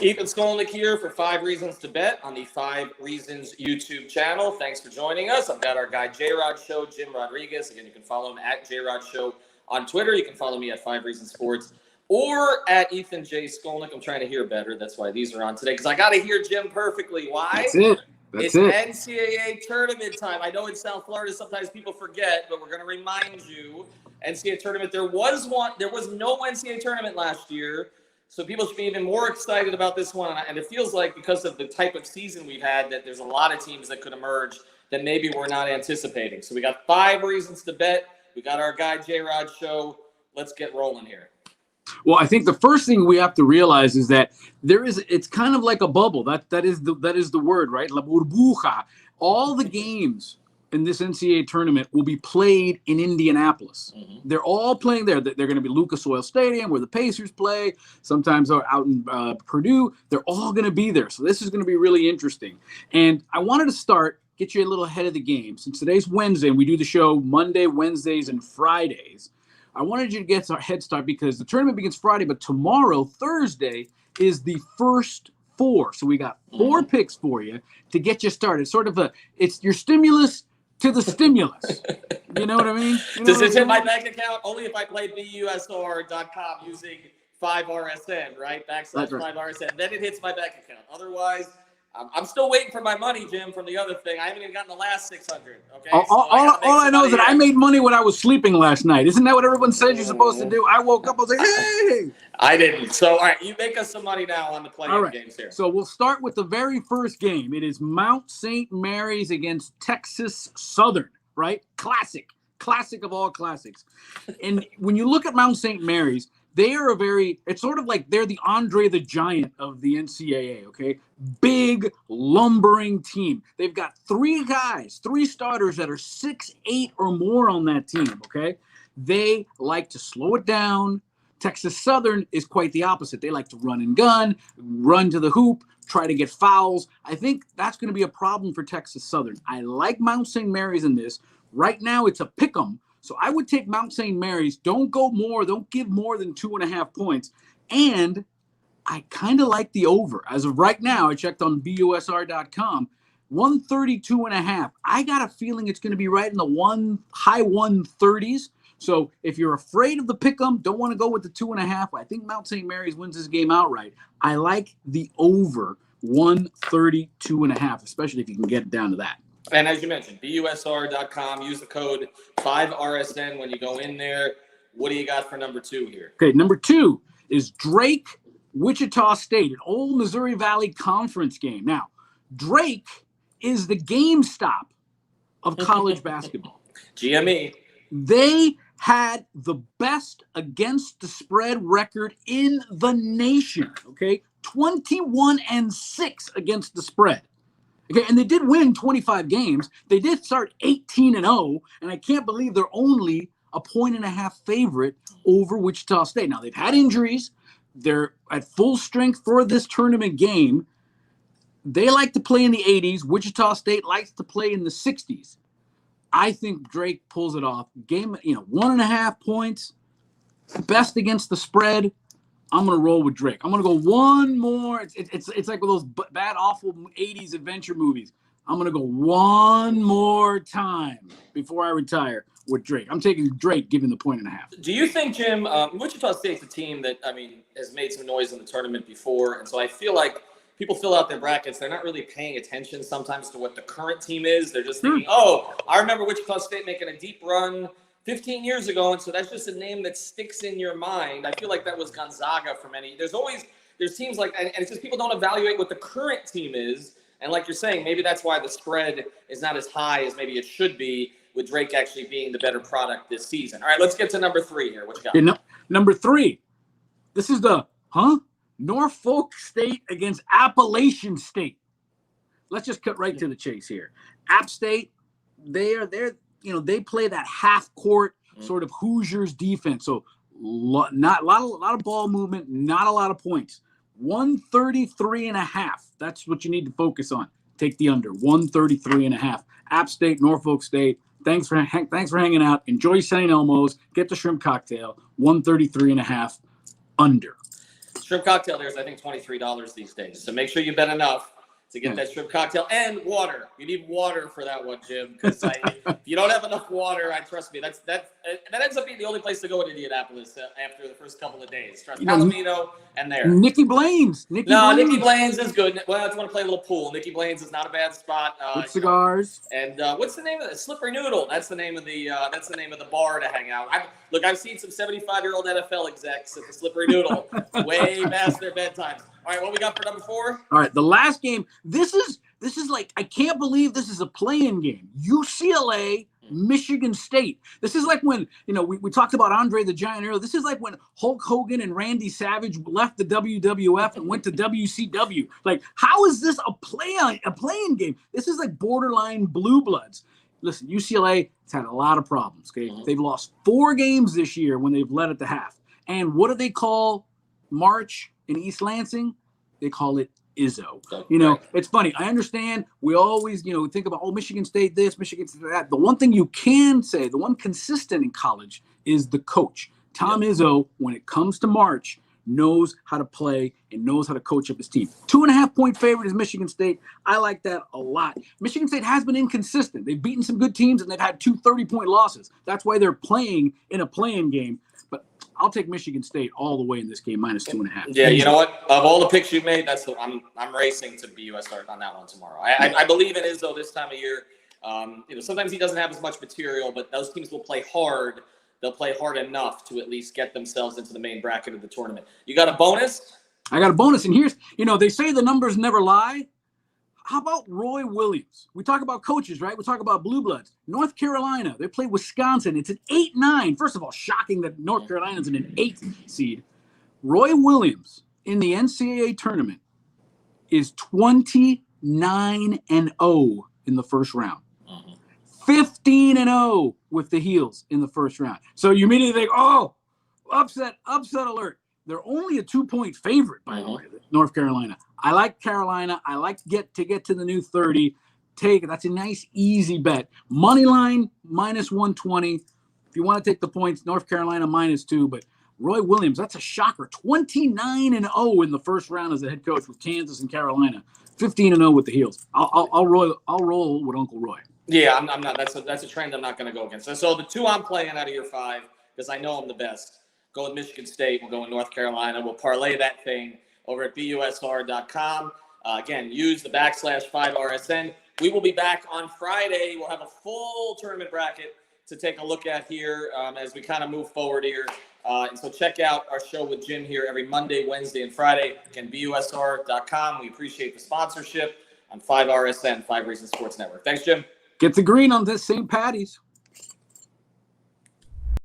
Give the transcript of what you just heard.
Ethan Skolnick here for 5 Reasons to Bet on the 5 Reasons YouTube channel. Thanks for joining us. I've got our guy JRod Show, Jim Rodriguez. Again, you can follow him at JRod Show on Twitter. You can follow me at 5 Reasons Sports or at Ethan J. Skolnick. I'm trying to hear better. That's why these are on today, because I got to hear Jim perfectly. Why? That's it. It's NCAA Tournament time. I know in South Florida sometimes people forget, but we're going to remind you, NCAA Tournament, there was no NCAA Tournament last year, so people should be even more excited about this one. And it feels like because of the type of season we've had that there's a lot of teams that could emerge that maybe we're not anticipating. So we got 5 Reasons to Bet. We got our guy JRod Show. Let's get rolling here. Well, I think the first thing we have to realize is that it's kind of like a bubble. That is the word, right? La burbuja. All the games in this NCAA tournament will be played in Indianapolis. Mm-hmm. They're all playing there. They're going to be Lucas Oil Stadium where the Pacers play. Sometimes they're out in Purdue. They're all going to be there. So this is going to be really interesting. And I wanted to get you a little ahead of the game. Since today's Wednesday and we do the show Monday, Wednesdays, and Fridays, I wanted you to get a head start because the tournament begins Friday, but tomorrow, Thursday, is the first 4. So we got 4 picks for you to get you started. It's your stimulus to the stimulus. You know what I mean? Does it hit my bank account? Only if I play BUSR.com using 5RSN, right? / 5RSN. Then it hits my bank account. Otherwise, I'm still waiting for my money, Jim, from the other thing. I haven't even gotten the last 600. Okay. All I know is that I made money when I was sleeping last night. Isn't that what everyone says you're supposed to do? I woke up, I was like, hey! I didn't. So, all right, you make us some money now on the play-in games here. So we'll start with the very first game. It is Mount St. Mary's against Texas Southern, right? Classic of all classics. And when you look at Mount St. Mary's, they are it's sort of like they're the Andre the Giant of the NCAA, okay? Big, lumbering team. They've got 3 starters that are 6'8" or more on that team, okay? They like to slow it down. Texas Southern is quite the opposite. They like to run and gun, run to the hoop, try to get fouls. I think that's going to be a problem for Texas Southern. I like Mount St. Mary's in this. Right now, it's a pick 'em. So I would take Mount St. Mary's. Don't give more than 2.5 points. And I kind of like the over. As of right now, I checked on BUSR.com, 132.5. I got a feeling it's going to be right in the high 130s. So if you're afraid of the pick'em, don't want to go with the 2.5, I think Mount St. Mary's wins this game outright. I like the over 132.5, especially if you can get it down to that. And as you mentioned, BUSR.com, use the code 5RSN when you go in there. What do you got for number 2 here? Okay, number 2 is Drake, Wichita State, an old Missouri Valley Conference game. Now, Drake is the GameStop of college basketball. GME. They had the best against the spread record in the nation, okay? 21-6 against the spread. Okay, and they did win 25 games. They did start 18-0, and I can't believe they're only a 1.5 favorite over Wichita State. Now, they've had injuries. They're at full strength for this tournament game. They like to play in the 80s. Wichita State likes to play in the 60s. I think Drake pulls it off. Game, 1.5 points, best against the spread. I'm going to roll with Drake. I'm going to go one more. It's like those bad, awful 80s adventure movies. I'm going to go one more time before I retire with Drake. I'm taking Drake, giving the 1.5. Do you think, Jim, Wichita State's a team that, has made some noise in the tournament before, and so I feel like people fill out their brackets. They're not really paying attention sometimes to what the current team is. They're just thinking, I remember Wichita State making a deep run 15 years ago, and so that's just a name that sticks in your mind. I feel like that was Gonzaga for many. There's teams like, and it's just people don't evaluate what the current team is, and like you're saying, maybe that's why the spread is not as high as maybe it should be, with Drake actually being the better product this season. All right, let's get to number 3 here. What you got? Yeah, number 3. This is the Norfolk State against Appalachian State. Let's just cut right to the chase here. App State, they play that half-court sort of Hoosiers defense. So not a lot of ball movement, not a lot of points. 133.5. That's what you need to focus on. Take the under. 133.5. App State, Norfolk State. Thanks for hanging out. Enjoy St. Elmo's. Get the shrimp cocktail. 133.5 under. Shrimp cocktail there is, I think, $23 these days. So make sure you bet enough to get that shrimp cocktail and water. You need water for that one, Jim, because if you don't have enough water, trust me, that ends up being the only place to go in Indianapolis after the first couple of days. Trust Palomino and there. Nikki Blaine's. Nikki Blaine's is good. Well, if you want to play a little pool, Nikki Blaine's is not a bad spot. With cigars. And what's the name of it? Slippery Noodle. That's the name of the bar to hang out. I've seen some 75-year-old NFL execs at the Slippery Noodle way past their bedtimes. All right, what we got for number 4? All right, the last game. This is like, I can't believe this is a play-in game. UCLA, Michigan State. This is like when, we talked about Andre the Giant earlier. This is like when Hulk Hogan and Randy Savage left the WWF and went to WCW. Like, how is this a play-in game? This is like borderline Blue Bloods. Listen, UCLA has had a lot of problems. Okay, They've lost 4 games this year when they've led at the half. And what do they call March in East Lansing? They call it Izzo. It's funny. I understand. We always, think about, Michigan State this, Michigan State that. The one thing you can say, the one consistent in college is the coach. Tom Izzo, when it comes to March, knows how to play and knows how to coach up his team. 2.5-point favorite is Michigan State. I like that a lot. Michigan State has been inconsistent. They've beaten some good teams and they've had 2 30-point losses. That's why they're playing in a play-in game. But I'll take Michigan State all the way in this game, minus 2.5. Yeah, you know what? Of all the picks you made, I'm racing to BUSR on that one tomorrow. I believe in Izzo this time of year. Sometimes he doesn't have as much material, but those teams will play hard. They'll play hard enough to at least get themselves into the main bracket of the tournament. You got a bonus? I got a bonus, and here's, they say the numbers never lie. How about Roy Williams? We talk about coaches, right? We talk about Blue Bloods. North Carolina, they play Wisconsin. It's an 8-9. First of all, shocking that North Carolina's in an 8th seed. Roy Williams in the NCAA tournament is 29-0 in the first round. 15-0 with the Heels in the first round. So you immediately think, upset alert. They're only a 2-point favorite, by the way, North Carolina. I like Carolina. I like to get to the new 30. Take it. That's a nice, easy bet. Money line, minus 120. If you want to take the points, North Carolina, minus 2. But Roy Williams, that's a shocker. 29-0 in the first round as a head coach with Kansas and Carolina. 15-0 with the Heels. I'll roll with Uncle Roy. Yeah, I'm not. That's a trend I'm not going to go against. So the 2 I'm playing out of your 5, because I know I'm the best. Go with Michigan State. We'll go with North Carolina. We'll parlay that thing over at BUSR.com. Again, use the /5RSN. We will be back on Friday. We'll have a full tournament bracket to take a look at here as we kind of move forward here. And so check out our show with Jim here every Monday, Wednesday, and Friday. Again, BUSR.com. We appreciate the sponsorship on 5RSN, 5 Reasons Sports Network. Thanks, Jim. Get the green on this St. Patty's.